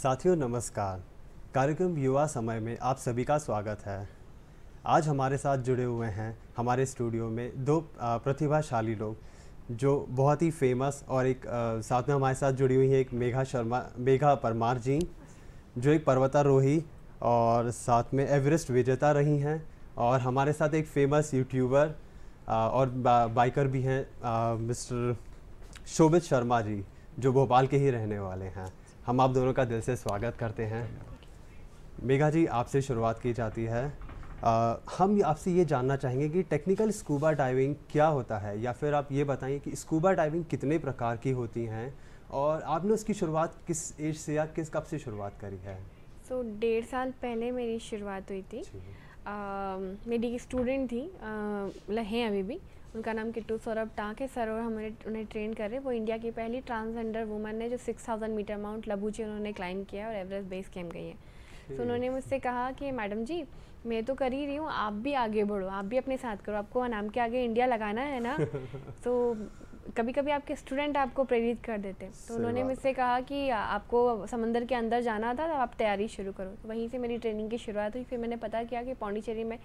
साथियों नमस्कार। कार्यक्रम युवा समय में आप सभी का स्वागत है। आज हमारे साथ जुड़े हुए हैं हमारे स्टूडियो में दो प्रतिभाशाली लोग जो बहुत ही फेमस और एक साथ में हमारे साथ जुड़ी हुई है एक मेघा परमार जी, जो एक पर्वतारोही और साथ में एवरेस्ट विजेता रही हैं। और हमारे साथ एक फेमस यूट्यूबर और बाइकर भी हैं, मिस्टर शोभित शर्मा जी, जो भोपाल के ही रहने वाले हैं। हम आप दोनों का दिल से स्वागत करते हैं। मेघा जी, आपसे शुरुआत की जाती है। हम आपसे ये जानना चाहेंगे कि टेक्निकल स्कूबा डाइविंग क्या होता है, या फिर आप ये बताइए कि स्कूबा डाइविंग कितने प्रकार की होती हैं और आपने उसकी शुरुआत किस एज से या किस कब से शुरुआत करी है? 1.5 साल पहले मेरी शुरुआत हुई थी। मेरी एक स्टूडेंट थी, मतलब हैं अभी भी, उनका नाम किट्टू सौरभ टाँक है सर, और हमें उन्हें ट्रेन कर रहे। वो इंडिया की पहली ट्रांसजेंडर वुमन है जो 6000 मीटर माउंट लबूची उन्होंने क्लाइंब किया और एवरेस्ट बेस कैंप गई है। तो उन्होंने मुझसे कहा कि मैडम जी, मैं तो कर ही रही हूँ, आप भी आगे बढ़ो, आप भी अपने साथ करो, आपको नाम के आगे इंडिया लगाना है ना। तो कभी कभी आपके स्टूडेंट आपको प्रेरित कर देते हैं। तो उन्होंने मुझसे कहा कि आपको समंदर के अंदर जाना था, तो आप तैयारी शुरू करो। तो वहीं से मेरी ट्रेनिंग की शुरुआत हुई। फिर मैंने पता किया कि पौंडीचेरी में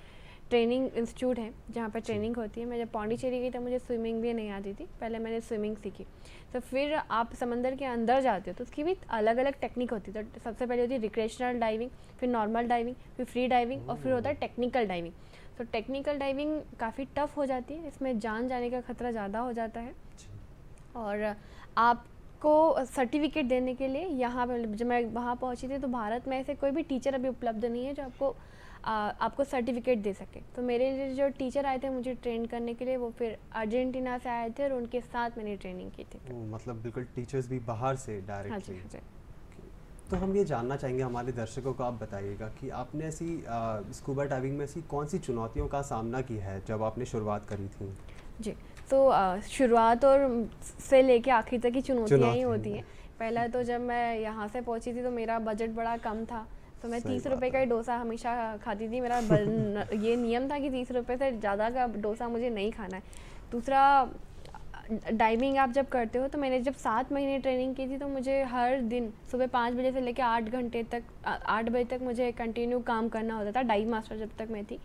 ट्रेनिंग इंस्टीट्यूट है जहाँ पर ट्रेनिंग होती है। मैं जब पौंडीचेरी गई तब मुझे स्विमिंग भी नहीं आती थी, पहले मैंने स्विमिंग सीखी। तो फिर आप समंदर के अंदर जाते हो तो उसकी भी अलग अलग टेक्निक होती है। तो सबसे पहले होती है रिक्रेशनल डाइविंग, फिर नॉर्मल डाइविंग, फिर फ्री डाइविंग, और फिर होता है टेक्निकल डाइविंग। तो टेक्निकल डाइविंग काफ़ी टफ हो जाती है, इसमें जान जाने का खतरा ज़्यादा हो जाता है। और आपको सर्टिफिकेट देने के लिए यहाँ पर जब मैं वहाँ पहुँची थी तो भारत में ऐसे कोई भी टीचर अभी उपलब्ध नहीं है जो आपको सर्टिफिकेट दे सके। तो मेरे जो टीचर आए थे मुझे ट्रेन करने के लिए, वो फिर अर्जेंटीना से आए थे और उनके साथ मैंने ट्रेनिंग की थी। मतलब बिल्कुल टीचर्स भी बाहर से हाँ जी, डायरेक्टली। हाँ जी। तो हम ये जानना चाहेंगे, हमारे दर्शकों को आप बताइएगा कि आपने ऐसी स्कूबा डाइविंग में ऐसी कौन सी चुनौतियों का सामना किया है जब आपने शुरुआत करी थी? जी, तो शुरुआत और से लेके आखिर तक की चुनौतियाँ ही होती हैं। पहला तो जब मैं यहाँ से पहुँची थी तो मेरा बजट बड़ा कम था, तो मैं 30 रुपये का ही डोसा हमेशा खाती थी। मेरा ये नियम था कि 30 रुपये से ज़्यादा का डोसा मुझे नहीं खाना है। दूसरा, डाइविंग आप जब करते हो तो मैंने जब 7 महीने ट्रेनिंग की थी तो मुझे हर दिन सुबह 5 बजे से लेकर 8 बजे तक मुझे कंटिन्यू काम करना होता था, डाइव मास्टर जब तक मैं थी।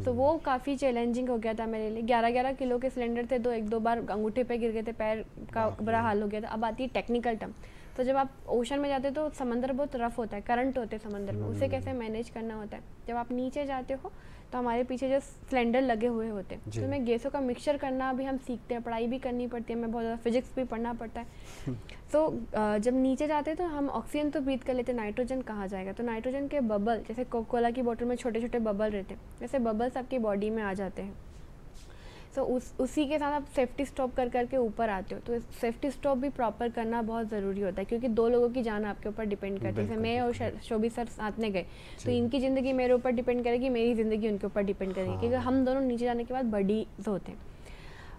तो वो काफ़ी चैलेंजिंग हो गया था मेरे लिए। 11-11 किलो के सिलेंडर थे, एक दो बार अंगूठे पे गिर गए थे, पैर का बुरा हाल हो गया था। अब आती है टेक्निकल टर्म। तो जब आप ओशन में जाते हो तो समंदर बहुत रफ होता है, करंट होते हैं समंदर में, उसे कैसे मैनेज करना होता है। जब आप नीचे जाते हो तो हमारे पीछे जो सिलेंडर लगे हुए होते हैं, तो मैं गैसों का मिक्सचर करना भी हम सीखते हैं, पढ़ाई भी करनी पड़ती है, हमें बहुत ज़्यादा फिजिक्स भी पढ़ना पड़ता है। तो जब नीचे जाते हैं तो हम ऑक्सीजन तो ब्रीथ कर लेते हैं, नाइट्रोजन कहाँ जाएगा। तो नाइट्रोजन के बबल, जैसे कोका कोला की बोतल में छोटे छोटे बबल रहते हैं, वैसे बबल्स आपकी बॉडी में आ जाते हैं। तो उसी के साथ आप सेफ्टी स्टॉप कर करके ऊपर आते हो। तो सेफ्टी स्टॉप भी प्रॉपर करना बहुत ज़रूरी होता है, क्योंकि 2 लोगों की जान आपके ऊपर डिपेंड करती है। जैसे मैं और शोभी सर साथ में गए तो इनकी ज़िंदगी मेरे ऊपर डिपेंड करेगी, मेरी ज़िंदगी उनके ऊपर डिपेंड करेगी, क्योंकि हम दोनों नीचे जाने के बाद बडीज होते हैं।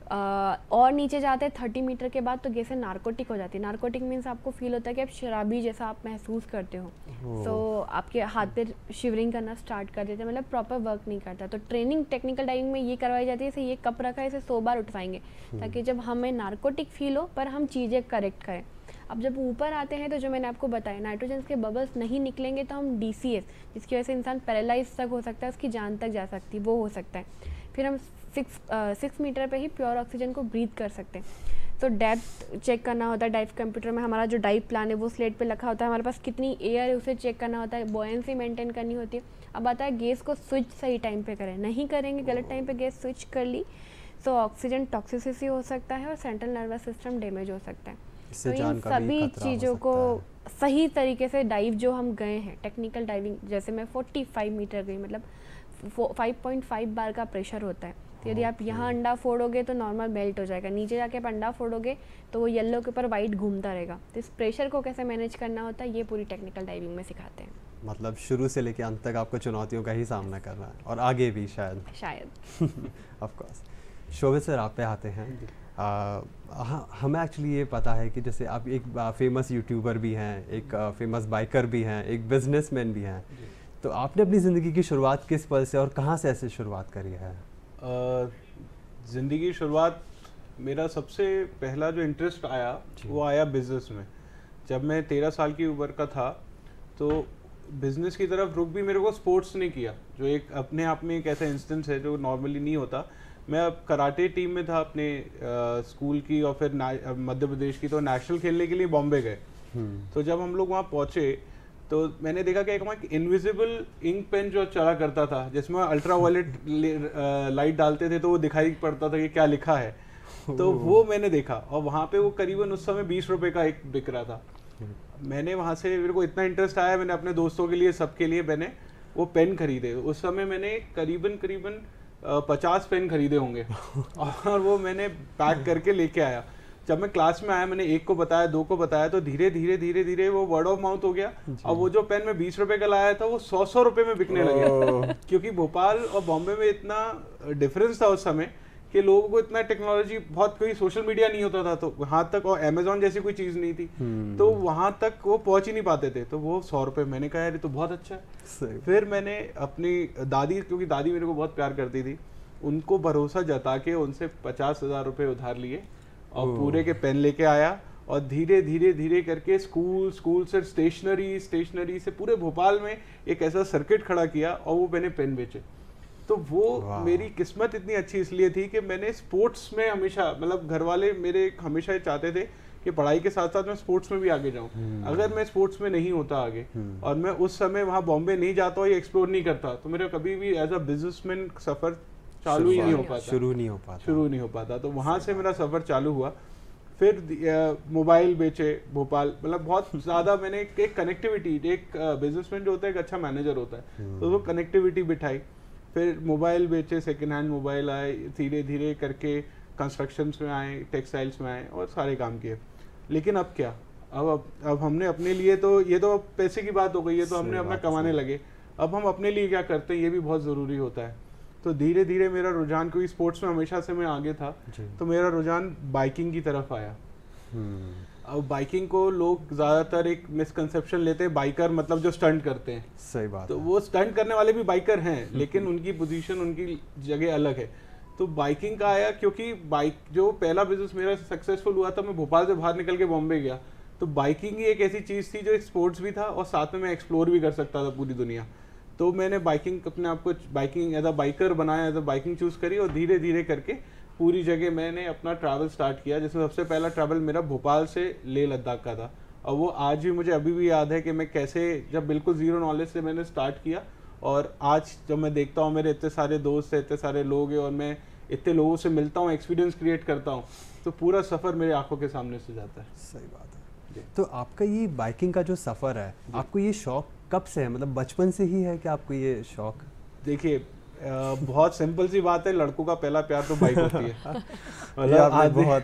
और नीचे जाते हैं 30 मीटर के बाद तो गैसें नार्कोटिक हो जाती है। नार्कोटिक मीन्स आपको फील होता है कि आप शराबी जैसा आप महसूस करते हो। तो आपके हाथ पे शिवरिंग करना स्टार्ट कर देते हैं, मतलब प्रॉपर वर्क नहीं करता। तो ट्रेनिंग टेक्निकल डाइविंग में ये करवाई जाती है, जैसे ये कप रखा है इसे 100 बार उठवाएंगे, ताकि जब हमें नार्कोटिक फील हो पर हम चीज़ें करेक्ट करें। अब जब ऊपर आते हैं तो जो मैंने आपको बताया, नाइट्रोजन के बबल्स नहीं निकलेंगे तो हम DCS, जिसकी वजह से इंसान पैरालाइज तक हो सकता है, उसकी जान तक जा सकती है, वो हो सकता है। फिर हम 6 मीटर पे ही प्योर ऑक्सीजन को ब्रीथ कर सकते हैं। तो डेप्थ चेक करना होता है, डाइव कंप्यूटर में हमारा जो डाइव प्लान है वो स्लेट पे लिखा होता है, हमारे पास कितनी एयर है उसे चेक करना होता है, बॉयंसी मेंटेन करनी होती है। अब आता है गैस को स्विच सही टाइम पे करें, नहीं करेंगे गलत टाइम पे गैस स्विच कर ली तो ऑक्सीजन टॉक्सिसिटी हो सकता है और सेंट्रल नर्वस सिस्टम डैमेज हो सकता है। तो इन सभी चीज़ों को सही तरीके से डाइव जो हम गए हैं टेक्निकल डाइविंग, जैसे मैं 45 मीटर गई, मतलब 5.5 बार का प्रेशर होता है। तो यदि आप यहाँ अंडा फोड़ोगे तो नॉर्मल मेल्ट हो जाएगा, नीचे जाके आप अंडा फोड़ोगे तो वो येलो के ऊपर वाइट घूमता रहेगा। तो इस प्रेशर को कैसे मैनेज करना होता है ये पूरी टेक्निकल डाइविंग में सिखाते हैं। मतलब शुरू से लेकर अंत तक आपको चुनौतियों का ही सामना करना है, और आगे भी शायद। Of course. शोभित सर, आप पे आते हैं। हमें एक्चुअली ये पता है कि जैसे आप एक फेमस यूट्यूबर भी हैं, एक फेमस बाइकर भी हैं, एक बिजनेसमैन भी हैं। तो आपने अपनी ज़िंदगी की शुरुआत किस पल से और कहाँ से ऐसे शुरुआत करी है? ज़िंदगी की शुरुआत, मेरा सबसे पहला जो इंटरेस्ट आया वो आया बिज़नेस में। जब मैं 13 साल की उम्र का था तो बिजनेस की तरफ रुख भी मेरे को स्पोर्ट्स ने किया, जो एक अपने आप में एक ऐसा इंस्टेंस है जो नॉर्मली नहीं होता। मैं अब कराटे टीम में था अपने स्कूल की, और फिर मध्य प्रदेश की, तो नेशनल खेलने के लिए बॉम्बे गए। तो जब हम लोग वहाँ पहुँचे तो मैंने देखा कि एक इनविजिबल इंक पेन जो चला करता था, जिसमें अल्ट्रा वायलेट लाइट डालते थे तो वो दिखाई पड़ता था कि क्या लिखा है। तो वो मैंने देखा, और वहाँ पे वो करीबन उस समय 20 रुपए का एक बिक रहा था। मैंने वहाँ से, मेरे को इतना इंटरेस्ट आया, मैंने अपने दोस्तों के लिए, सबके लिए मैंने वो पेन खरीदे। उस समय मैंने करीबन 50 पेन खरीदे होंगे और वो मैंने पैक करके लेके आया। जब मैं क्लास में आया, मैंने एक को बताया, दो को बताया, तो धीरे धीरे वो वर्ड ऑफ माउथ हो गया। अब वो जो पेन मैं 20 रुपए का लाया था वो 100 रुपए में बिकने लगे, क्योंकि भोपाल और बॉम्बे में इतना डिफरेंस था उस समय कि लोगों को इतना टेक्नोलॉजी, बहुत कोई सोशल मीडिया नहीं होता था तो वहाँ तक, और अमेजोन जैसी कोई चीज़ नहीं थी, तो वहाँ तक वो पहुँच ही नहीं पाते थे। तो वो 100 रुपये, मैंने कहा यार ये तो बहुत अच्छा है। फिर मैंने अपनी दादी, क्योंकि दादी मेरे को बहुत प्यार करती थी, उनको भरोसा जता के उनसे 50,000 रुपये उधार लिए और पूरे के पेन लेके आया, और धीरे करके स्कूल से स्टेशनरी से पूरे भोपाल में एक ऐसा सर्किट खड़ा किया, और वो मैंने पेन बेचे। तो वो मेरी किस्मत इतनी अच्छी इसलिए थी कि मैंने स्पोर्ट्स में हमेशा, मतलब घर वाले मेरे हमेशा ये चाहते थे कि पढ़ाई के साथ साथ मैं स्पोर्ट्स में भी आगे जाऊं। अगर मैं स्पोर्ट्स में नहीं होता आगे, और मैं उस समय वहाँ बॉम्बे नहीं जाता और ये एक्सप्लोर नहीं करता, तो मेरा कभी भी एज अ बिजनेसमैन सफ़र चालू ही नहीं हो पाता, शुरू नहीं हो पाता। तो वहाँ से मेरा सफ़र चालू हुआ। फिर मोबाइल बेचे भोपाल, मतलब बहुत ज़्यादा मैंने एक कनेक्टिविटी, एक बिजनेसमैन जो होता है एक अच्छा मैनेजर होता है, तो वो कनेक्टिविटी बिठाई। फिर मोबाइल बेचे, सेकेंड हैंड मोबाइल आए, धीरे करके कंस्ट्रक्शंस में आए, टेक्सटाइल्स में आए, और सारे काम किए। लेकिन अब क्या, अब हमने अपने लिए, तो ये तो पैसे की बात हो गई है, तो हमने अपना कमाने लगे। अब हम अपने लिए क्या करते हैं, ये भी बहुत ज़रूरी होता है। तो धीरे मेरा रुझान, क्योंकि स्पोर्ट्स में हमेशा से मैं आगे था, तो मेरा रुझान बाइकिंग की तरफ आया। अब बाइकिंग को लोग ज़्यादातर एक मिसकंसेप्शन लेते हैं, बाइकर मतलब जो स्टंट करते हैं। सही बात तो वो स्टंट करने वाले भी बाइकर हैं, लेकिन उनकी पोजीशन, उनकी जगह अलग है। तो बाइकिंग का आया, क्योंकि बाइक जो पहला बिजनेस मेरा सक्सेसफुल हुआ था, मैं भोपाल से बाहर निकल के बॉम्बे गया, तो बाइकिंग ही एक ऐसी चीज़ थी जो एक स्पोर्ट्स भी था और साथ में मैं एक्सप्लोर भी कर सकता था पूरी दुनिया। तो मैंने बाइकिंग, अपने आप को बाइकिंग एज अ बाइकर बनाया, एज अ बाइकिंग चूज़ करी, और धीरे करके पूरी जगह मैंने अपना ट्रैवल स्टार्ट किया। जिसमें सबसे पहला ट्रैवल मेरा भोपाल से लेह लद्दाख का था, और वो आज भी मुझे अभी भी याद है कि मैं कैसे, जब बिल्कुल ज़ीरो नॉलेज से मैंने स्टार्ट किया, और आज जब मैं देखता हूँ मेरे इतने सारे दोस्त हैं, इतने सारे लोग हैं, और मैं इतने लोगों से मिलता हूँ, एक्सपीरियंस क्रिएट करता हूँ, तो पूरा सफ़र मेरे आंखों के सामने से जाता है। सही बात है। तो आपका ये बाइकिंग का जो सफ़र है, आपको ये शौक कब से है, मतलब बचपन से ही है कि आपको ये शौक? देखिए, बहुत सिंपल सी बात है, लड़कों का पहला प्यार तो बाइक होती है। मतलब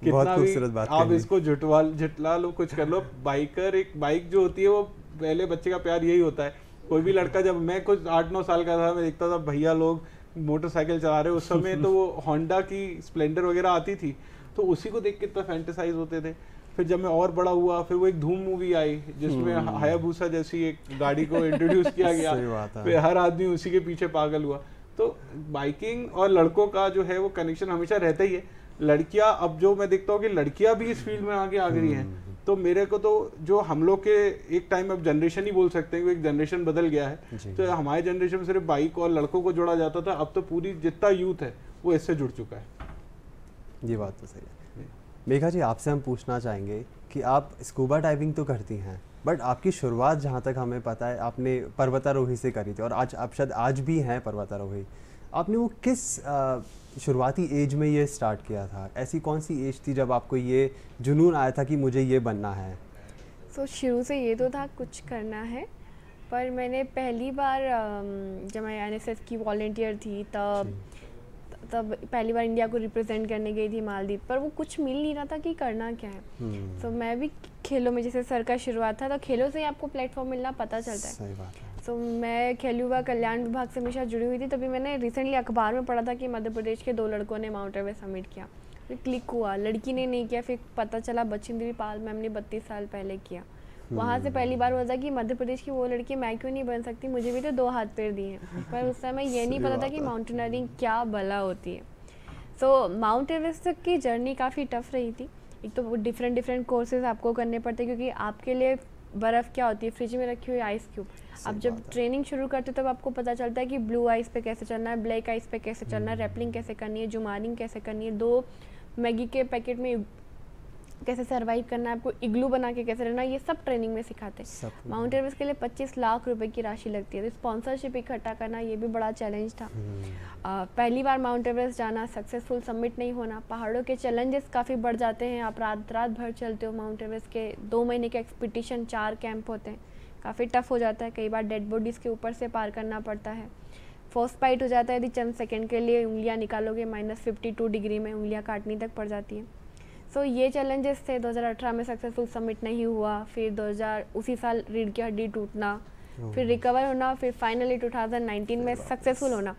बहुत खूबसूरत बात आप इसको झुटला लो, कुछ कर लो, बाइक जो होती है वो पहले बच्चे का प्यार यही होता है। कोई भी लड़का, जब मैं कुछ 8-9 साल का था, मैं देखता था भैया लोग मोटरसाइकिल चला रहे, उस समय तो वो होंडा की स्प्लेंडर वगैरह आती थी, तो उसी को देख के इतना फैंटेसाइज होते थे। फिर जब मैं और बड़ा हुआ, फिर वो एक धूम मूवी आई जिसमें हायाबुसा जैसी एक गाड़ी को इंट्रोड्यूस किया गया, फिर हर आदमी उसी के पीछे पागल हुआ। तो बाइकिंग और लड़कों का जो है वो कनेक्शन हमेशा रहता ही है। लड़कियां, अब जो मैं देखता हूँ कि लड़कियां भी इस फील्ड में आगे आ गई हैं, तो मेरे को तो जो हम लोग के एक टाइम, अब जनरेशन ही बोल सकते हैं कि एक जनरेशन बदल गया है, तो हमारे जनरेशन में सिर्फ बाइक और लड़कों को जोड़ा जाता था, अब तो पूरी जितना यूथ है वो इससे जुड़ चुका है। ये बात तो सही है। मेघा जी, आपसे हम पूछना चाहेंगे कि आप स्कूबा डाइविंग तो करती हैं, बट आपकी शुरुआत जहाँ तक हमें पता है आपने पर्वतारोही से करी थी, और आज आप शायद आज भी हैं पर्वतारोही। आपने वो किस शुरुआती एज में ये स्टार्ट किया था? ऐसी कौन सी एज थी जब आपको ये जुनून आया था कि मुझे ये बनना है? तो शुरू से ये तो था कुछ करना है, पर मैंने पहली बार जब मैं एनएसएस की वॉलंटियर थी, तब पहली बार इंडिया को रिप्रेजेंट करने गई थी मालदीव, पर वो कुछ मिल नहीं रहा था कि करना क्या है। तो मैं भी खेलों में, जैसे सर का शुरुआत था, तो खेलों से ही आपको प्लेटफॉर्म मिलना पता चलता है। सही बात है। तो मैं खेल युवा कल्याण विभाग से हमेशा जुड़ी हुई थी। तभी मैंने रिसेंटली अखबार में पढ़ा था कि मध्य प्रदेश के 2 लड़कों ने माउंट एवरेस्ट समिट किया, फिर क्लिक हुआ, लड़की ने नहीं किया, फिर पता चला बछिंद्री पाल मैम ने 32 साल पहले किया। वहाँ से पहली बार हुआ था कि मध्य प्रदेश की वो लड़की मैं क्यों नहीं बन सकती, मुझे भी तो 2 हाथ पैर दिए हैं। पर उस समय ये नहीं पता था कि माउंटेनियरिंग क्या भला होती है। तो माउंट एवरेस्ट तक की जर्नी काफ़ी टफ रही थी। एक तो डिफरेंट कोर्सेज आपको करने पड़ते, क्योंकि आपके लिए बर्फ़ क्या होती है, फ्रिज में रखी हुई आइस क्यूब। अब जब ट्रेनिंग शुरू करते हो तब आपको पता चलता है कि ब्लू आइस पे कैसे चलना है, ब्लैक आइस पे कैसे चलना है, रैपलिंग कैसे करनी है, जुमारिंग कैसे करनी है, 2 मैगी के पैकेट में कैसे सरवाइव करना है, आपको इग्लू बना के कैसे रहना है, ये सब ट्रेनिंग में सिखाते हैं। माउंट एवरेस्ट के लिए 25 लाख रुपए की राशि लगती है, तो स्पॉन्सरशिप इकट्ठा करना ये भी बड़ा चैलेंज था। पहली बार माउंट एवरेस्ट जाना, सक्सेसफुल सबमिट नहीं होना, पहाड़ों के चैलेंजेस काफ़ी बढ़ जाते हैं। आप रात रात भर चलते हो, माउंट एवरेस्ट के 2 महीने के एक्सपीडिशन, 4 कैंप होते हैं, काफ़ी टफ हो जाता है। कई बार डेड बॉडीज़ के ऊपर से पार करना पड़ता है। फर्स्ट बाइट हो जाता है यदि चंद सेकंड के लिए उंगलियां निकालोगे, -52 डिग्री में उंगलियां काटनी तक पड़ जाती हैं। सो ये चैलेंजेस थे। 2018 में सक्सेसफुल सबमिट नहीं हुआ, फिर उसी साल रीढ़ की हड्डी टूटना, फिर रिकवर होना, फिर फाइनली 2019 में सक्सेसफुल होना।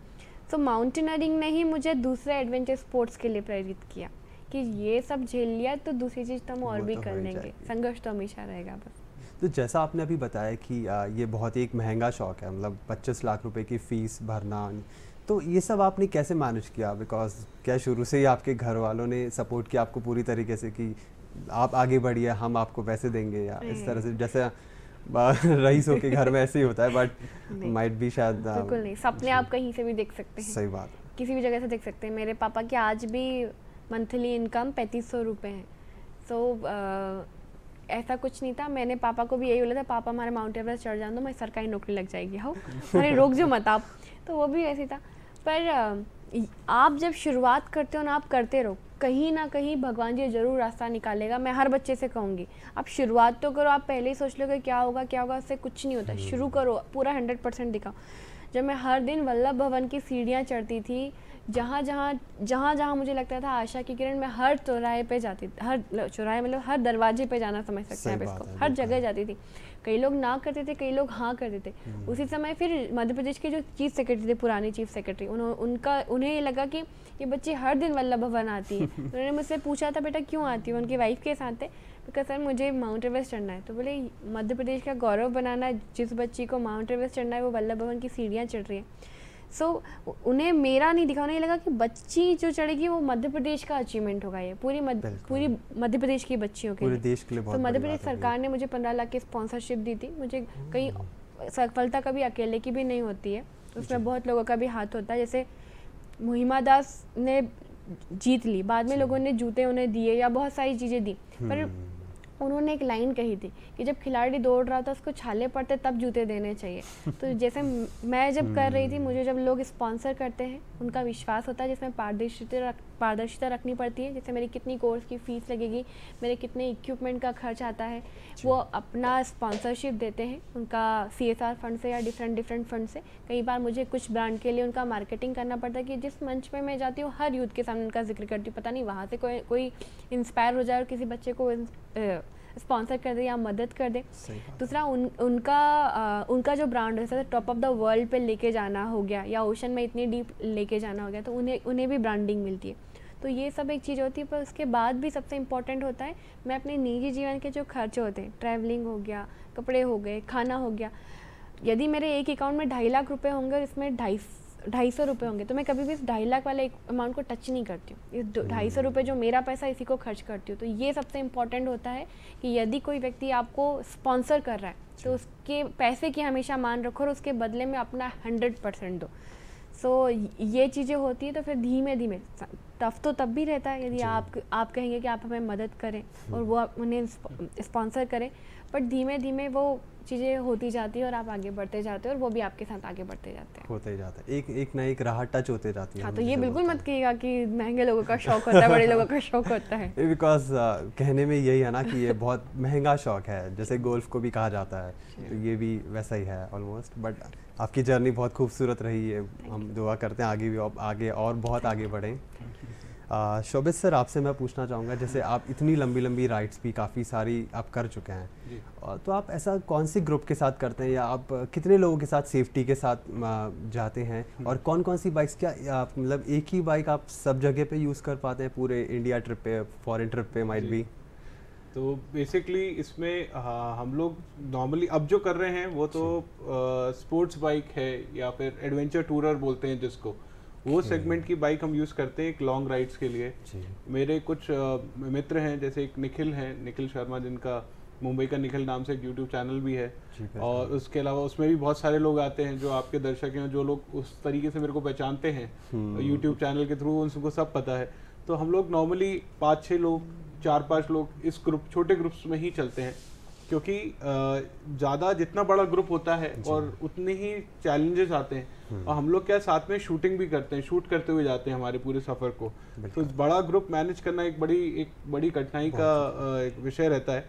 सो माउंटेनियरिंग ने ही मुझे दूसरे एडवेंचर स्पोर्ट्स के लिए प्रेरित किया कि ये सब झेल लिया तो दूसरी चीज़ तो हम और भी कर लेंगे, संघर्ष तो हमेशा रहेगा बस। तो जैसा आपने अभी बताया कि ये बहुत ही एक महंगा शौक है, मतलब 25 लाख रुपए की फ़ीस भरना, तो ये सब आपने कैसे मैनेज किया? बिकॉज क्या शुरू से ही आपके घर वालों ने सपोर्ट किया आपको पूरी तरीके से कि आप आगे बढ़िए, हम आपको पैसे देंगे, या इस तरह से जैसे रईसों के घर में ऐसे ही होता है, बट माइट भी शायद बिल्कुल नहीं, सपने आप कहीं से भी देख सकते हैं। सही बात, किसी भी जगह से देख सकते हैं। मेरे पापा की आज भी मंथली इनकम 3500 रुपये है। सो ऐसा कुछ नहीं था। मैंने पापा को भी यही बोला था, पापा हमारे माउंट एवरेस्ट चढ़ जान दो, मैं सरकारी नौकरी लग जाएगी, हो अरे रोक जो मत आप। तो वो भी ऐसे था। पर आप जब शुरुआत करते हो ना, आप करते रहो, कहीं ना कहीं भगवान जी ज़रूर रास्ता निकालेगा। मैं हर बच्चे से कहूँगी, आप शुरुआत तो करो। आप पहले ही सोच लो कि क्या होगा क्या होगा, उससे कुछ नहीं होता। शुरू करो, पूरा 100% दिखाओ। जब मैं हर दिन वल्लभ भवन की सीढ़ियाँ चढ़ती थी, जहाँ जहाँ मुझे लगता था आशा की किरण, मैं हर चौराहे पे जाती थी। हर चौराहे मतलब हर दरवाजे पे जाना समझ सकते हैं आप इसको, हर जगह जाती थी। कई लोग ना करते थे, कई लोग हाँ करते थे। उसी समय फिर मध्य प्रदेश के जो चीफ सेक्रेटरी थे, पुरानी चीफ सेक्रेटरी, उन्हें ये लगा कि ये बच्ची हर दिन वल्लभ भवन आती है। तो उन्होंने मुझसे पूछा था, बेटा क्यों आती है? उनकी वाइफ के साथ थे। तो कहा सर मुझे माउंट एवरेस्ट चढ़ना है। तो बोले मध्य प्रदेश का गौरव बनाना, जिस बच्ची को माउंट एवरेस्ट चढ़ना है वो वल्लभ भवन की सीढ़ियाँ चढ़ रही है। सो उन्हें मेरा नहीं दिखा, उन्हें लगा कि बच्ची जो चढ़ेगी वो मध्य प्रदेश का अचीवमेंट होगा, ये पूरी मध्य प्रदेश की बच्चियों के लिए, देश के लिए। तो मध्य प्रदेश सरकार ने मुझे 15 लाख की स्पॉन्सरशिप दी थी। मुझे कई सफलता कभी अकेले की भी नहीं होती है, उसमें बहुत लोगों का भी हाथ होता है। जैसे मुहिमा दास ने जीत ली, बाद में लोगों ने जूते उन्हें दिए या बहुत सारी चीज़ें दी, पर उन्होंने एक लाइन कही थी कि जब खिलाड़ी दौड़ रहा था उसको छाले पड़ते तब जूते देने चाहिए। तो जैसे मैं जब कर रही थी, मुझे जब लोग स्पॉन्सर करते हैं उनका विश्वास होता है, जिसमें पारदर्शिता रखनी पड़ती है। जैसे मेरी कितनी कोर्स की फ़ीस लगेगी, मेरे कितने इक्विपमेंट का खर्च आता है, वो अपना स्पॉन्सरशिप देते हैं उनका CSR फंड से या डिफरेंट फंड से। कई बार मुझे कुछ ब्रांड के लिए उनका मार्केटिंग करना पड़ता है कि जिस मंच पे मैं जाती हूँ हर यूथ के सामने उनका जिक्र करती हूँ, पता नहीं वहाँ से कोई इंस्पायर हो जाए और किसी बच्चे को स्पॉन्सर कर दे या मदद कर दे। दूसरा उनका जो ब्रांड है, जैसे टॉप ऑफ द वर्ल्ड पे लेके जाना हो गया या ओशन में इतनी डीप लेके जाना हो गया, तो उन्हें भी ब्रांडिंग मिलती है। तो ये सब एक चीज़ होती है। पर उसके बाद भी सबसे इम्पॉर्टेंट होता है, मैं अपने निजी जीवन के जो खर्चे होते हैं, ट्रैवलिंग हो गया, कपड़े हो गए, खाना हो गया, यदि मेरे एक अकाउंट में 2.5 लाख रुपए होंगे और इसमें 250 रुपये होंगे, तो मैं कभी भी इस 2.5 लाख वाले अमाउंट को टच नहीं करती हूँ। इस 250 रुपये जो मेरा पैसा, इसी को खर्च करती हूँ। तो ये सबसे इम्पॉर्टेंट होता है कि यदि कोई व्यक्ति आपको स्पॉन्सर कर रहा है तो उसके पैसे की हमेशा मान रखो और उसके बदले में अपना 100% दो। सो ये चीज़ें होती हैं। तो फिर धीमे धीमे, टफ तो तब भी रहता है यदि आप कहेंगे कि आप हमें मदद करें और वो उन्हें स्पॉन्सर करें, बट धीमे धीमे वो चीज़ें होती जाती है और आप आगे बढ़ते जाते हो और वो भी आपके साथ आगे बढ़ते जाते हैं, होते जाता है, एक ना एक राह टच होते जाती है। हाँ, तो ये बिल्कुल मत कहिएगा कि महंगे लोगों का शौक होता है, बड़े लोगों का शौक होता है। बिकॉज कहने में यही है ना कि ये बहुत महंगा शौक है, जैसे गोल्फ को भी कहा जाता है, तो ये भी वैसा ही है ऑलमोस्ट। बट आपकी जर्नी बहुत खूबसूरत रही है, हम दुआ करते हैं आगे और बहुत आगे बढ़ें। शोभित सर, आपसे मैं पूछना चाहूँगा, जैसे आप इतनी लंबी राइड्स भी काफ़ी सारी आप कर चुके हैं, तो आप ऐसा कौन सी ग्रुप के साथ करते हैं या आप कितने लोगों के साथ सेफ्टी के साथ जाते हैं, और कौन सी बाइक्स, क्या आप मतलब एक ही बाइक आप सब जगह पे यूज़ कर पाते हैं, पूरे इंडिया ट्रिप पे, फॉरेन ट्रिप पे माइट भी? तो बेसिकली इसमें हम लोग नॉर्मली अब जो कर रहे हैं वो तो स्पोर्ट्स बाइक है या फिर एडवेंचर टूरर बोलते हैं जिसको, वो सेगमेंट की बाइक हम यूज़ करते हैं एक लॉन्ग राइड्स के लिए। मेरे कुछ मित्र हैं, जैसे एक निखिल शर्मा, जिनका मुंबई का निखिल नाम से एक यूट्यूब चैनल भी है, ठीक है और उसके अलावा उसमें भी बहुत सारे लोग आते हैं जो आपके दर्शक हैं, जो लोग उस तरीके से मेरे को पहचानते हैं यूट्यूब चैनल के थ्रू, उनको सब पता है। तो हम लोग नॉर्मली 5-6 लोग, 4-5 लोग इस ग्रुप, छोटे ग्रुप्स में ही चलते हैं, क्योंकि ज़्यादा जितना बड़ा ग्रुप होता है और उतने ही चैलेंजेस आते हैं। और हम लोग क्या साथ में शूटिंग भी करते हैं, शूट करते हुए जाते हैं हमारे पूरे सफ़र को। तो बड़ा ग्रुप मैनेज करना एक बड़ी कठिनाई का एक विषय रहता है।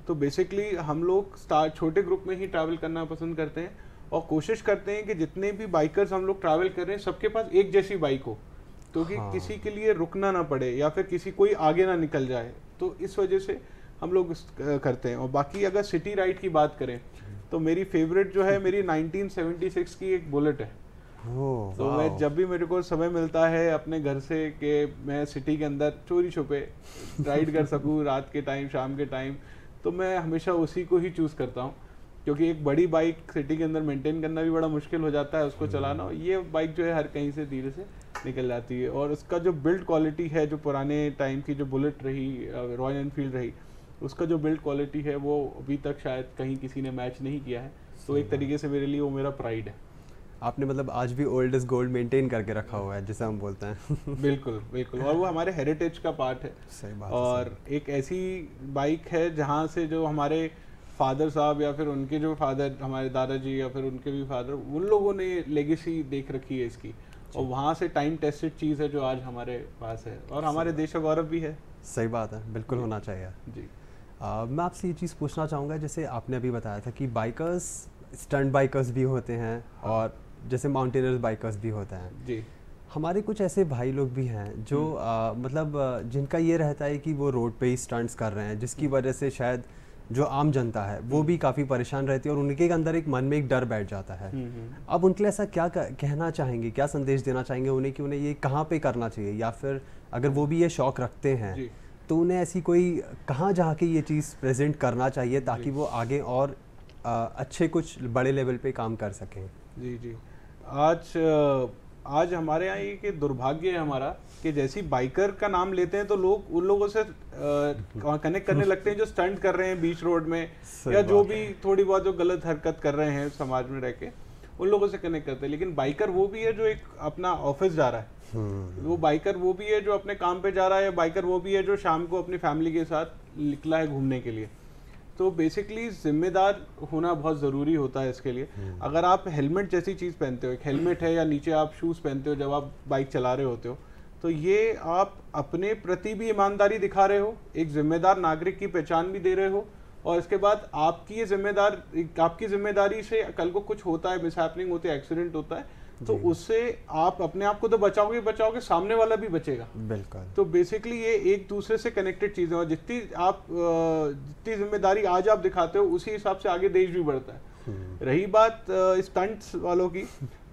तो बेसिकली हम लोग छोटे ग्रुप में ही ट्रैवल करना पसंद करते हैं, और कोशिश करते हैं कि जितने भी बाइकर्स हम लोग ट्रैवल कर रहे हैं सबके पास एक जैसी बाइक हो, तो कि किसी के लिए रुकना ना पड़े या फिर किसी कोई आगे ना निकल जाए। तो इस वजह से हम लोग करते हैं। और बाकी अगर सिटी राइड की बात करें तो मेरी फेवरेट जो है मेरी 1976 की एक बुलेट है। तो मैं जब भी मेरे को समय मिलता है अपने घर से कि मैं सिटी के अंदर चोरी छुपे राइड कर सकूं रात के टाइम, शाम के टाइम, तो मैं हमेशा उसी को ही चूज़ करता हूं, क्योंकि एक बड़ी बाइक सिटी के अंदर मेंटेन करना भी बड़ा मुश्किल हो जाता है, उसको चलाना। ये बाइक जो है हर कहीं से धीरे से निकल जाती है, और उसका जो बिल्ड क्वालिटी है, जो पुराने टाइम की जो बुलेट रही, रॉयल एनफील्ड रही, उसका जो बिल्ड क्वालिटी है वो अभी तक शायद कहीं किसी ने मैच नहीं किया है। तो एक तरीके से मेरे लिए वो मेरा प्राइड है। आपने मतलब आज भी ओल्ड इज गोल्ड मेंटेन करके रखा हुआ है, जिसे हम बोलते हैं। बिल्कुल बिल्कुल, और वो हमारे हेरिटेज का पार्ट है। सही बात और एक ऐसी बाइक है जहाँ से जो हमारे फादर साहब या फिर उनके जो फादर, हमारे दादाजी या फिर उनके भी फादर, उन लोगों ने लेगेसी देख रखी है इसकी, और वहाँ से टाइम टेस्टेड चीज़ है जो आज हमारे पास है, और हमारे देश का गौरव भी है। सही बात है, बिल्कुल होना चाहिए जी। मैं आपसे ये चीज़ पूछना चाहूँगा, जैसे आपने अभी बताया था कि बाइकर्स स्टंट बाइकर्स भी होते हैं और जैसे माउंटेनर्स बाइकर्स भी होते हैं जी। हमारे कुछ ऐसे भाई लोग भी हैं जो मतलब जिनका ये रहता है कि वो रोड पे ही स्टंट्स कर रहे हैं, जिसकी वजह से शायद जो आम जनता है वो भी काफ़ी परेशान रहती है और उनके अंदर एक मन में एक डर बैठ जाता है। अब उनके लिए ऐसा क्या कहना चाहेंगे, क्या संदेश देना चाहेंगे उन्हें कि उन्हें ये कहाँ पे करना चाहिए, या फिर अगर वो भी ये शौक़ रखते हैं तो उन्हें ऐसी कोई कहाँ जाके ये चीज़ प्रेजेंट करना चाहिए ताकि वो आगे और अच्छे कुछ बड़े लेवल पे काम कर सकें? जी जी। आज हमारे यहाँ ये कि दुर्भाग्य है हमारा कि जैसी बाइकर का नाम लेते हैं तो लोग उन लोगों से कनेक्ट करने लगते हैं जो स्टंट कर रहे हैं बीच रोड में, या जो भी थोड़ी बहुत जो गलत हरकत कर रहे हैं समाज में रह के, उन लोगों से कनेक्ट करते हैं। लेकिन बाइकर वो भी है जो एक अपना ऑफिस जा रहा है, वो बाइकर वो भी है जो अपने काम पे जा रहा है, या बाइकर वो भी है जो शाम को अपनी फैमिली के साथ निकला है घूमने के लिए। तो बेसिकली जिम्मेदार होना बहुत ज़रूरी होता है इसके लिए। अगर आप हेलमेट जैसी चीज़ पहनते हो, एक हेलमेट है, या नीचे आप शूज़ पहनते हो जब आप बाइक चला रहे होते हो, तो ये आप अपने प्रति भी ईमानदारी दिखा रहे हो, एक जिम्मेदार नागरिक की पहचान भी दे रहे हो, और इसके बाद आपकी जिम्मेदारी से कल को कुछ होता है, मिसहैपनिंग होती है, एक्सीडेंट होता है, तो उससे आप अपने आप को तो बचाओगे, सामने वाला भी बचेगा। बिल्कुल। तो बेसिकली ये एक दूसरे से कनेक्टेड चीज़ है, और जितनी जिम्मेदारी आज आप दिखाते हो उसी हिसाब से आगे देश भी बढ़ता है। रही बात स्टंट्स वालों की,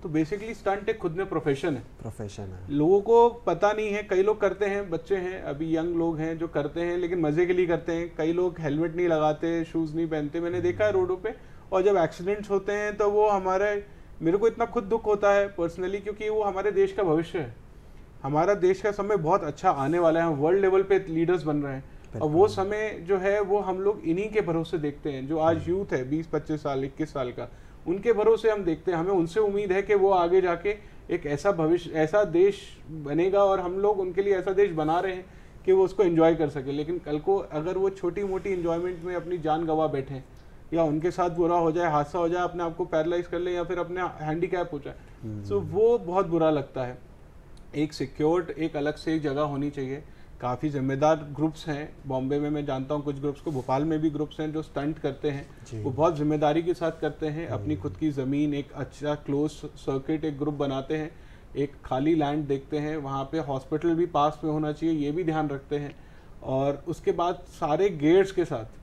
तो बेसिकली स्टंट एक खुद में प्रोफेशन है। लोगों को पता नहीं है, कई लोग करते हैं, बच्चे हैं अभी, यंग लोग हैं जो करते हैं लेकिन मज़े के लिए करते हैं। कई लोग हेलमेट नहीं लगाते, शूज़ नहीं पहनते, मैंने देखा है रोडों पे, और जब एक्सीडेंट्स होते हैं तो वो मेरे को इतना खुद दुख होता है पर्सनली, क्योंकि वो हमारे देश का भविष्य है। हमारा देश का समय बहुत अच्छा आने वाला है, हम वर्ल्ड लेवल पे लीडर्स बन रहे हैं, और वो समय जो है वो हम लोग इन्हीं के भरोसे देखते हैं। जो आज यूथ है 20-25 साल 21 साल का, उनके भरोसे हम देखते हैं। हमें उनसे उम्मीद है कि वो आगे जाके एक ऐसा भविष्य, ऐसा देश बनेगा, और हम लोग उनके लिए ऐसा देश बना रहे हैं कि वो उसको एंजॉय कर सके। लेकिन कल को अगर वो छोटी मोटी एंजॉयमेंट में अपनी जान गंवा बैठे, या उनके साथ बुरा हो जाए, हादसा हो जाए, अपने आप को पैरालाइज कर ले, या फिर अपने हैंडीकैप हो जाए, तो वो बहुत बुरा लगता है। एक सिक्योर्ड, एक अलग से एक जगह होनी चाहिए। काफ़ी जिम्मेदार ग्रुप्स हैं बॉम्बे में, मैं जानता हूँ कुछ ग्रुप्स को, भोपाल में भी ग्रुप्स हैं जो स्टंट करते हैं, वो बहुत जिम्मेदारी के साथ करते हैं। अपनी खुद की ज़मीन, एक अच्छा क्लोज सर्किट एक ग्रुप बनाते हैं, एक खाली लैंड देखते हैं, वहाँ पे हॉस्पिटल भी पास में होना चाहिए, ये भी ध्यान रखते हैं। और उसके बाद सारे गेयर्स के साथ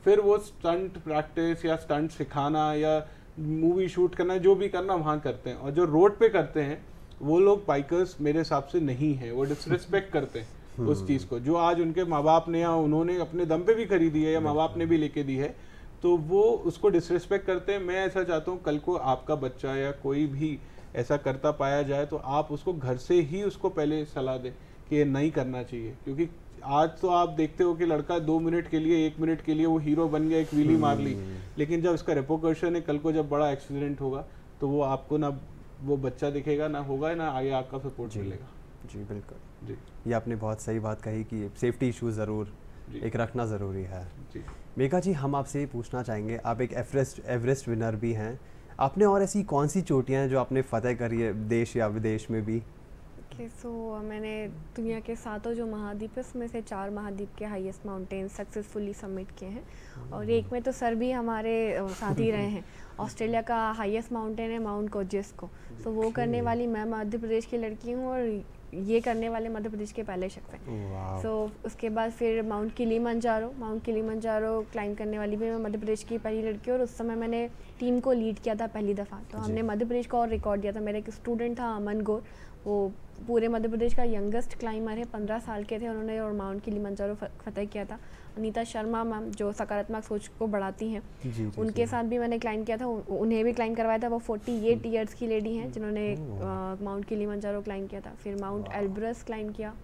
फिर वो स्टंट प्रैक्टिस या स्टंट सिखाना या मूवी शूट करना, जो भी करना वहाँ करते हैं। और जो रोड पे करते हैं वो लोग बाइकर्स मेरे हिसाब से नहीं है, वो डिसरिस्पेक्ट करते हैं उस चीज़ को, जो आज उनके माँ बाप ने या उन्होंने अपने दम पे भी खरीदी है, या माँ बाप ने भी लेके दी है, तो वो उसको डिसरिस्पेक्ट करते हैं। मैं ऐसा चाहता हूँ कल को आपका बच्चा या कोई भी ऐसा करता पाया जाए तो आप उसको घर से ही उसको पहले सलाह दें कि ये नहीं करना चाहिए, क्योंकि आज तो आप देखते हो कि लड़का 2 मिनट के लिए 1 मिनट के लिए वो हीरो बन गया, एक व्हीली मार ली, लेकिन जब इसका रिपोर्कर्शन है, कल को जब बड़ा एक्सीडेंट होगा तो वो आपको ना वो बच्चा दिखेगा, ना होगा, ना आगे आपका सपोर्ट मिलेगा। जी बिल्कुल जी ये आपने बहुत सही बात कही कि सेफ्टी इशू ज़रूर जी। एक रखना ज़रूरी है। जी। मेघा जी, हम आपसे ये पूछना चाहेंगे, आप एक एवरेस्ट विनर भी हैं, आपने और ऐसी कौन सी चोटियां हैं जो आपने फतेह करी है देश या विदेश में भी? ओके, सो मैंने दुनिया के 7 जो महाद्वीप है उसमें से 4 महाद्वीप के हाईएस्ट माउंटेन सक्सेसफुली सबमिट किए हैं, और एक में तो सर भी हमारे साथ ही रहे हैं। ऑस्ट्रेलिया का हाईएस्ट माउंटेन है माउंट कोजेस्को, तो वो करने वाली मैं मध्य प्रदेश की लड़की हूँ, और ये करने वाले मध्य प्रदेश के पहले शख्स हैं। सो उसके बाद फिर माउंट किलीमंजारो क्लाइंब करने वाली भी मैं मध्य प्रदेश की पहली लड़की हूँ, और उस समय मैंने टीम को लीड किया था पहली दफ़ा, तो हमने मध्य प्रदेश का और रिकॉर्ड दिया था। मेरा एक स्टूडेंट था अमन गौर, वो पूरे मध्य प्रदेश का यंगेस्ट क्लाइमर है, 15 साल के थे उन्होंने, और माउंट किलीमंजारो फतेह किया था। अनीता शर्मा मैम जो सकारात्मक सोच को बढ़ाती हैं, उनके साथ भी मैंने क्लाइंब किया था, उन्हें भी क्लाइंब करवाया था। वो 48 ईयर्स की लेडी हैं जिन्होंने माउंट किलीमंजारो क्लाइंब किया था। फिर माउंट एल्ब्रस क्लाइंब किया,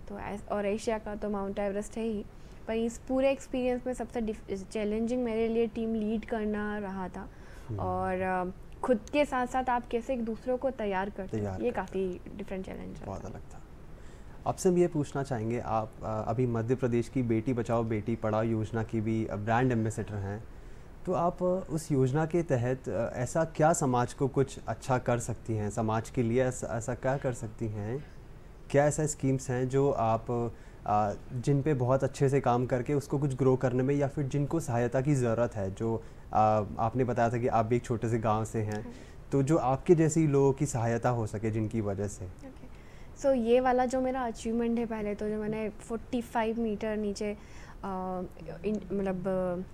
तो और एशिया का तो माउंट एवरेस्ट है ही। पर इस पूरे एक्सपीरियंस में सबसे चैलेंजिंग मेरे लिए टीम लीड करना रहा था, और खुद के साथ साथ आप कैसे एक दूसरों को तैयार करते हैं, ये काफ़ी डिफरेंट चैलेंज बहुत अलग था। आपसे हम ये पूछना चाहेंगे, आप अभी मध्य प्रदेश की बेटी बचाओ बेटी पढ़ाओ योजना की भी ब्रांड एम्बेसडर हैं, तो आप उस योजना के तहत ऐसा क्या समाज को कुछ अच्छा कर सकती हैं, समाज के लिए ऐसा क्या कर सकती हैं? क्या ऐसा स्कीम्स हैं जो आप जिन पे बहुत अच्छे से काम करके उसको कुछ ग्रो करने में, या फिर जिनको सहायता की ज़रूरत है, जो आपने बताया था कि आप भी एक छोटे से गांव से हैं, तो जो आपके जैसी लोगों की सहायता हो सके जिनकी वजह से? सो ये वाला जो मेरा अचीवमेंट है, पहले तो जो मैंने 45 मीटर नीचे मतलब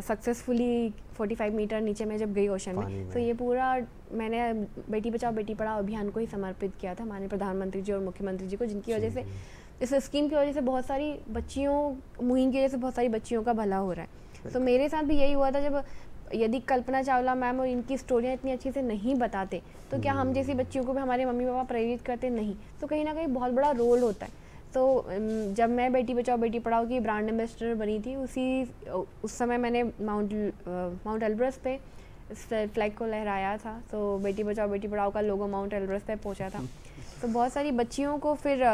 सक्सेसफुली 45 मीटर नीचे मैं जब गई ओशन में, तो ये पूरा मैंने बेटी बचाओ बेटी पढ़ाओ अभियान को ही समर्पित किया था, माननीय प्रधानमंत्री जी और मुख्यमंत्री जी को, जिनकी वजह से इस स्कीम की वजह से बहुत सारी बच्चियों, मुहिम की वजह से बहुत सारी बच्चियों का भला हो रहा है। तो मेरे साथ भी यही हुआ था, जब यदि कल्पना चावला मैम और इनकी स्टोरियाँ इतनी अच्छी से नहीं बताते तो क्या हम जैसी बच्चियों को भी हमारे मम्मी पापा प्रेरित करते? नहीं। तो कहीं ना कहीं बहुत बड़ा रोल होता है। तो जब मैं बेटी बचाओ बेटी पढ़ाओ की ब्रांड एम्बेसडर बनी थी, उस समय मैंने माउंट एल्ब्रस पे इस फ्लैग को लहराया था। तो बेटी बचाओ बेटी पढ़ाओ का लोगो माउंट एल्ब्रस पे पहुंचा था। तो बहुत सारी बच्चियों को फिर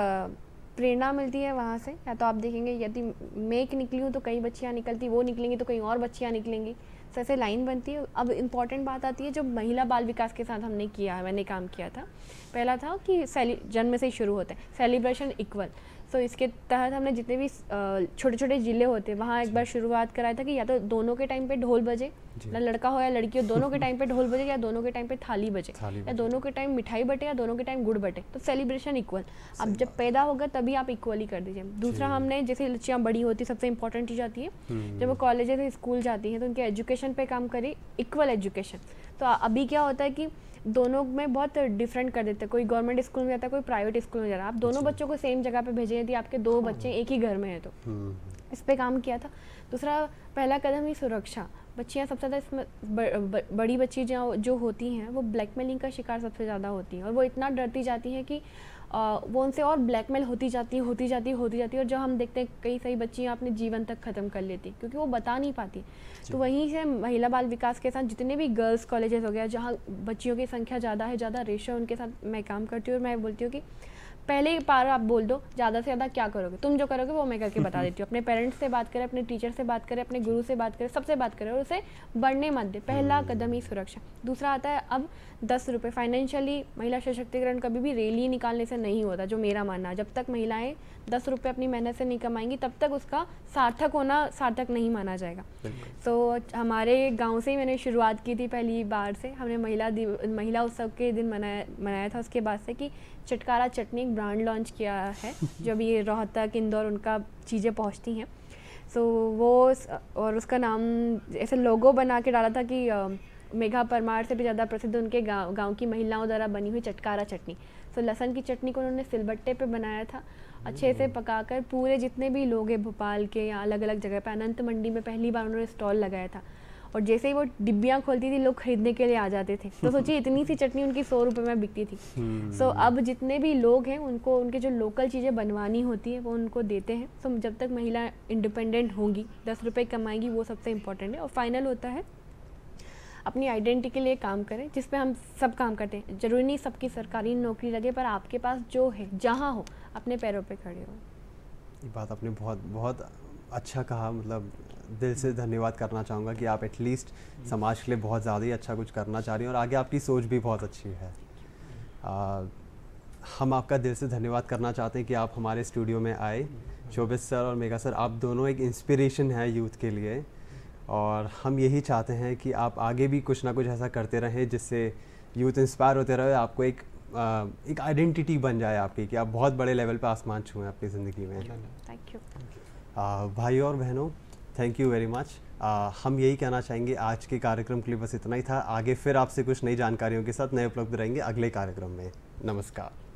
प्रेरणा मिलती है वहाँ से। या तो आप देखेंगे यदि मैं एक निकली हूँ तो कई बच्चियाँ निकलती, वो निकलेंगी तो कई और बच्चियाँ निकलेंगी, तो ऐसे लाइन बनती है। अब इम्पॉर्टेंट बात आती है जो महिला बाल विकास के साथ हमने किया है, मैंने काम किया था। पहला था कि जन्म से ही शुरू होता है सेलिब्रेशन इक्वल। तो इसके तहत हमने जितने भी छोटे छोटे ज़िले होते हैं वहाँ एक बार शुरुआत कराया था कि या तो दोनों के टाइम पे ढोल बजे, ना लड़का हो या लड़की हो, दोनों के टाइम पे ढोल बजे, या दोनों के टाइम पे थाली बजे, या दोनों के टाइम मिठाई बटे, या दोनों के टाइम गुड़ बटे। तो सेलिब्रेशन इक्वल। अब जब पैदा होगा तभी आप इक्वली कर दीजिए। दूसरा, हमने जैसे बच्चियाँ बड़ी होती, सबसे इंपॉर्टेंट चीज़ आती है जब वो कॉलेज या स्कूल जाती हैं तो उनके एजुकेशन पे काम करें, इक्वल एजुकेशन। तो अभी क्या होता है कि दोनों में बहुत डिफरेंट कर देते हैं। कोई गवर्नमेंट स्कूल में जाता है, कोई प्राइवेट स्कूल में जा रहा है। आप दोनों बच्चों को सेम जगह पे भेजें यदि आपके दो बच्चे एक ही घर में हैं तो। इस पे काम किया था। दूसरा, पहला कदम ही सुरक्षा। बच्चियाँ सबसे ज़्यादा इसमें बड़ी बच्ची जो होती हैं वो ब्लैकमेलिंग का शिकार सबसे ज़्यादा होती हैं, और वो इतना डरती जाती हैं कि वो उनसे और ब्लैकमेल होती जाती है। और जो हम देखते हैं कई सारी बच्चियाँ अपने जीवन तक ख़त्म कर लेती क्योंकि वो बता नहीं पाती। तो वहीं से महिला बाल विकास के साथ जितने भी गर्ल्स कॉलेजेस हो गया जहाँ बच्चियों की संख्या ज़्यादा है, ज़्यादा रेशो, उनके साथ मैं काम करती हूँ। और मैं बोलती हूँ कि पहले ही पार आप बोल दो, ज़्यादा से ज़्यादा क्या करोगे, तुम जो करोगे वो मैं करके बता देती हूँ। अपने पेरेंट्स से बात करें, अपने टीचर से बात करें, अपने गुरु से बात करें, सबसे बात करें, और उसे बढ़ने मत दे। पहला कदम ही सुरक्षा। दूसरा आता है अब 10 रुपये। फाइनेंशियली महिला सशक्तिकरण कभी भी रैली निकालने से नहीं होता, जो मेरा मानना है। जब तक महिलाएं 10 रुपये अपनी मेहनत से नहीं कमाएंगी तब तक उसका सार्थक होना सार्थक नहीं माना जाएगा। तो हमारे गांव से ही मैंने शुरुआत की थी पहली बार से। हमने महिला उत्सव के दिन मनाया था। उसके बाद से कि चटकारा चटनी एक ब्रांड लॉन्च किया है जो अभी रोहतक, इंदौर उनका चीज़ें पहुंचती हैं। सो वो और उसका नाम ऐसे लोगो बना के डाला था कि मेघा परमार से भी ज़्यादा प्रसिद्ध उनके गांव की महिलाओं द्वारा बनी हुई चटकारा चटनी। सो लहसुन की चटनी को उन्होंने सिलबट्टे पे बनाया था, अच्छे से पकाकर। पूरे जितने भी लोग हैं भोपाल के या अलग अलग जगह पे, अनंत मंडी में पहली बार उन्होंने स्टॉल लगाया था। और जैसे ही वो डिब्बियाँ खोलती थी लोग खरीदने के लिए आ जाते थे। तो सोचिए इतनी सी चटनी उनकी 100 रुपये में बिकती थी। सो अब जितने भी लोग हैं उनको उनके जो लोकल चीज़ें बनवानी होती है वो उनको देते हैं। सो जब तक महिला इंडिपेंडेंट होंगी, 10 रुपये कमाएंगी, वो सबसे इम्पोर्टेंट है। और फाइनल होता है अपनी आइडेंटिटी के लिए काम करें, जिस पे हम सब काम करते हैं। ज़रूरी नहीं सबकी सरकारी नौकरी लगे, पर आपके पास जो है जहाँ हो अपने पैरों पे खड़े हो। ये बात आपने बहुत बहुत अच्छा कहा, मतलब दिल से धन्यवाद करना चाहूँगा कि आप एटलीस्ट समाज के लिए बहुत ज़्यादा ही अच्छा कुछ करना चाह रही हैं और आगे आपकी सोच भी बहुत अच्छी है। हम आपका दिल से धन्यवाद करना चाहते हैं कि आप हमारे स्टूडियो में आए। शोभित सर और मेघा सर, आप दोनों एक इंस्पिरेशन है यूथ के लिए, और हम यही चाहते हैं कि आप आगे भी कुछ ना कुछ ऐसा करते रहें जिससे यूथ इंस्पायर होते रहे, आपको एक आइडेंटिटी बन जाए आपकी, कि आप बहुत बड़े लेवल पे आसमान छुएं अपनी ज़िंदगी में। Thank you. भाई और बहनों, थैंक यू वेरी मच। हम यही कहना चाहेंगे, आज के कार्यक्रम के लिए बस इतना ही था। आगे फिर आपसे कुछ नई जानकारियों के साथ नए उपलब्ध रहेंगे अगले कार्यक्रम में। नमस्कार।